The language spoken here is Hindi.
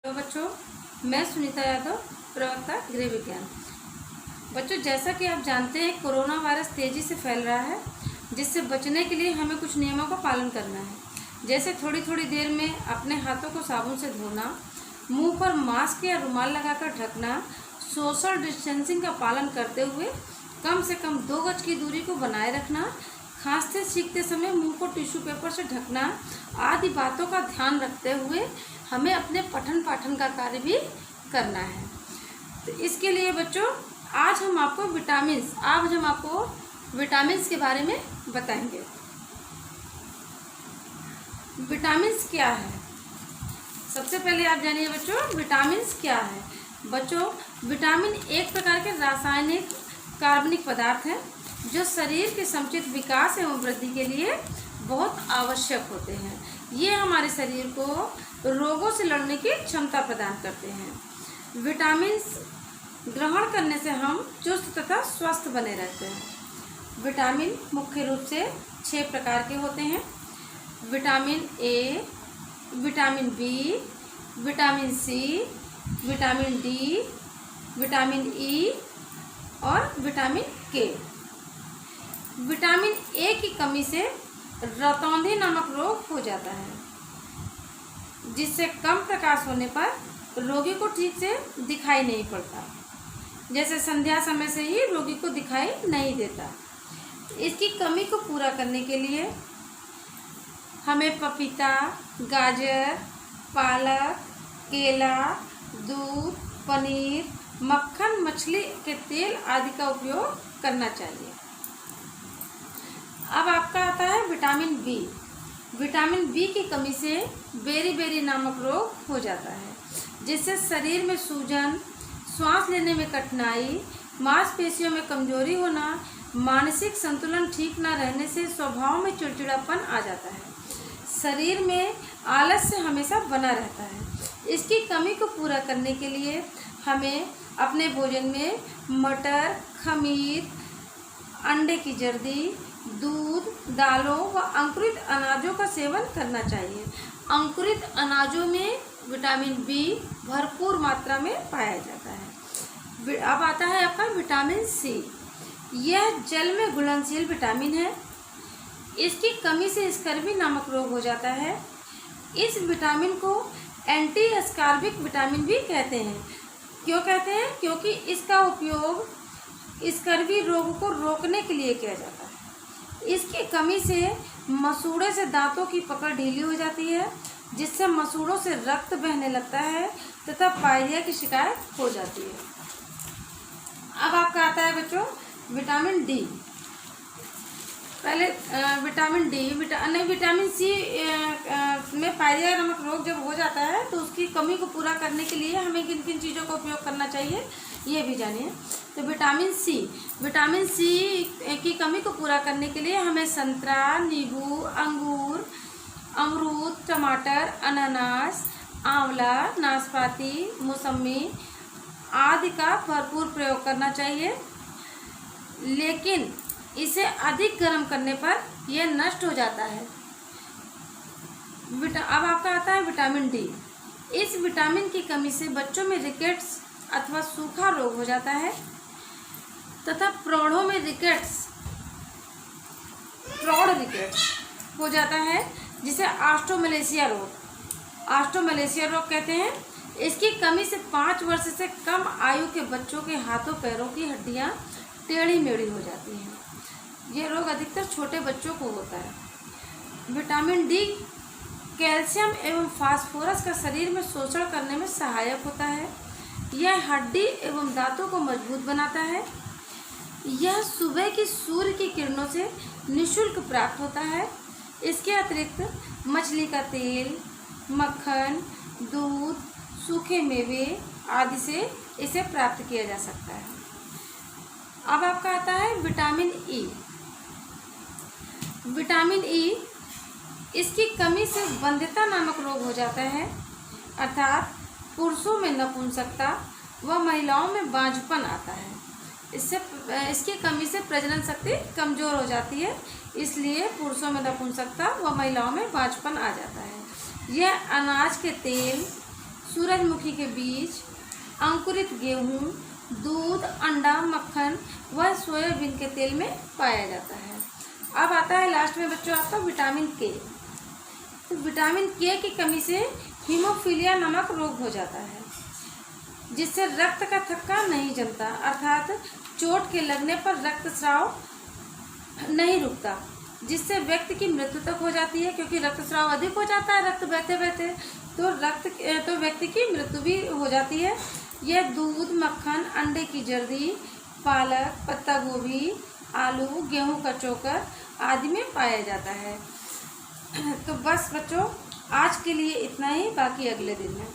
तो बच्चों, मैं सुनीता यादव, प्रवक्ता गृह विज्ञान। बच्चों, जैसा कि आप जानते हैं, कोरोना वायरस तेज़ी से फैल रहा है, जिससे बचने के लिए हमें कुछ नियमों का पालन करना है। जैसे थोड़ी थोड़ी देर में अपने हाथों को साबुन से धोना, मुंह पर मास्क या रुमाल लगाकर ढकना, सोशल डिस्टेंसिंग का पालन करते हुए कम से कम 2 गज की दूरी को बनाए रखना, खांसते छींकते समय मुंह को टिश्यू पेपर से ढकना आदि बातों का ध्यान रखते हुए हमें अपने पठन पाठन का कार्य भी करना है। तो इसके लिए बच्चों, आज हम आपको विटामिन्स के बारे में बताएंगे। विटामिन्स क्या है? सबसे पहले आप जानिए बच्चों, विटामिन्स क्या है। बच्चों, विटामिन एक प्रकार के रासायनिक कार्बनिक पदार्थ हैं जो शरीर के समुचित विकास एवं वृद्धि के लिए बहुत आवश्यक होते हैं। ये हमारे शरीर को रोगों से लड़ने की क्षमता प्रदान करते हैं। विटामिन्स ग्रहण करने से हम चुस्त तथा स्वस्थ बने रहते हैं। विटामिन मुख्य रूप से 6 प्रकार के होते हैं। Vitamin A, vitamin B, vitamin C, vitamin D, vitamin E और विटामिन के। विटामिन ए की कमी से रतौंधी नामक रोग हो जाता है, जिससे कम प्रकाश होने पर रोगी को ठीक से दिखाई नहीं पड़ता। जैसे संध्या समय से ही रोगी को दिखाई नहीं देता। इसकी कमी को पूरा करने के लिए हमें पपीता, गाजर, पालक, केला, दूध, पनीर, मक्खन, मछली के तेल आदि का उपयोग करना चाहिए। अब आपका आता है विटामिन बी। विटामिन बी की कमी से बेरी नामक रोग हो जाता है, जिससे शरीर में सूजन, सांस लेने में कठिनाई, मांसपेशियों में कमजोरी होना, मानसिक संतुलन ठीक न रहने से स्वभाव में चिड़चिड़ापन आ जाता है। शरीर में आलस्य हमेशा बना रहता है। इसकी कमी को पूरा करने के लिए हमें अपने भोजन में मटर, खमीर, अंडे की जर्दी, दूध, दालों व अंकुरित अनाजों का सेवन करना चाहिए। अंकुरित अनाजों में विटामिन बी भरपूर मात्रा में पाया जाता है। अब आता है आपका विटामिन सी। यह जल में घुलनशील विटामिन है। इसकी कमी से स्कर्वी नामक रोग हो जाता है। इस विटामिन को एंटी एस्कार्बिक विटामिन भी कहते हैं। क्यों कहते हैं? क्योंकि इसका उपयोग स्कर्वी रोग को रोकने के लिए किया जाता है। इसकी कमी से मसूड़े से दांतों की पकड़ ढीली हो जाती है, जिससे मसूड़ों से रक्त बहने लगता है तथा पायरिया की शिकायत हो जाती है। अब आपका आता है बच्चों विटामिन डी। पहले विटामिन डी, विटामिन सी में पायरिया नामक रोग जब हो जाता है तो उसकी कमी को पूरा करने के लिए हमें किन किन चीज़ों का उपयोग करना चाहिए, ये भी जानिए। तो विटामिन सी की कमी को पूरा करने के लिए हमें संतरा, नींबू, अंगूर, अमरूद, टमाटर, अनानास, आंवला, नाशपाती, मौसमी आदि का भरपूर प्रयोग करना चाहिए। लेकिन इसे अधिक गर्म करने पर यह नष्ट हो जाता है। अब आपका आता है विटामिन डी। इस विटामिन की कमी से बच्चों में रिकेट्स अथवा सूखा रोग हो जाता है तथा प्रौढ़ों में प्रौढ़ रिकेट्स हो जाता है, जिसे ऑस्टोमलेशिया रोग कहते हैं। इसकी कमी से 5 वर्ष से कम आयु के बच्चों के हाथों पैरों की हड्डियां टेढ़ी मेढ़ी हो जाती हैं। ये रोग अधिकतर छोटे बच्चों को होता है। विटामिन डी कैल्शियम एवं फास्फोरस का शरीर में शोषण करने में सहायक होता है। यह हड्डी एवं दांतों को मजबूत बनाता है। यह सुबह की सूर्य की किरणों से निःशुल्क प्राप्त होता है। इसके अतिरिक्त मछली का तेल, मक्खन, दूध, सूखे मेवे आदि से इसे प्राप्त किया जा सकता है। अब आपका आता है विटामिन ई। विटामिन ई, इसकी कमी से वंध्यता नामक रोग हो जाता है, अर्थात पुरुषों में नपुंसकता व महिलाओं में बांझपन आता है। इसकी कमी से प्रजनन शक्ति कमजोर हो जाती है, इसलिए पुरुषों में नपुंसकता व महिलाओं में बांझपन आ जाता है। यह अनाज के तेल, सूरजमुखी के बीज, अंकुरित गेहूँ, दूध, अंडा, मक्खन व सोयाबीन के तेल में पाया जाता है। अब आता है लास्ट में बच्चों आपका विटामिन के। तो विटामिन के की कमी से हीमोफीलिया नामक रोग हो जाता है, जिससे रक्त का थक्का नहीं जमता, अर्थात चोट के लगने पर रक्तस्राव नहीं रुकता, जिससे व्यक्ति की मृत्यु तक हो जाती है। क्योंकि रक्तस्राव अधिक हो जाता है रक्त बहते बहते, तो व्यक्ति की मृत्यु भी हो जाती है। यह दूध, मक्खन, अंडे की जर्दी, पालक, पत्ता गोभी, आलू, गेहूं का चोकर आदि में पाया जाता है। तो बस बच्चों आज के लिए इतना ही, बाकी अगले दिन में।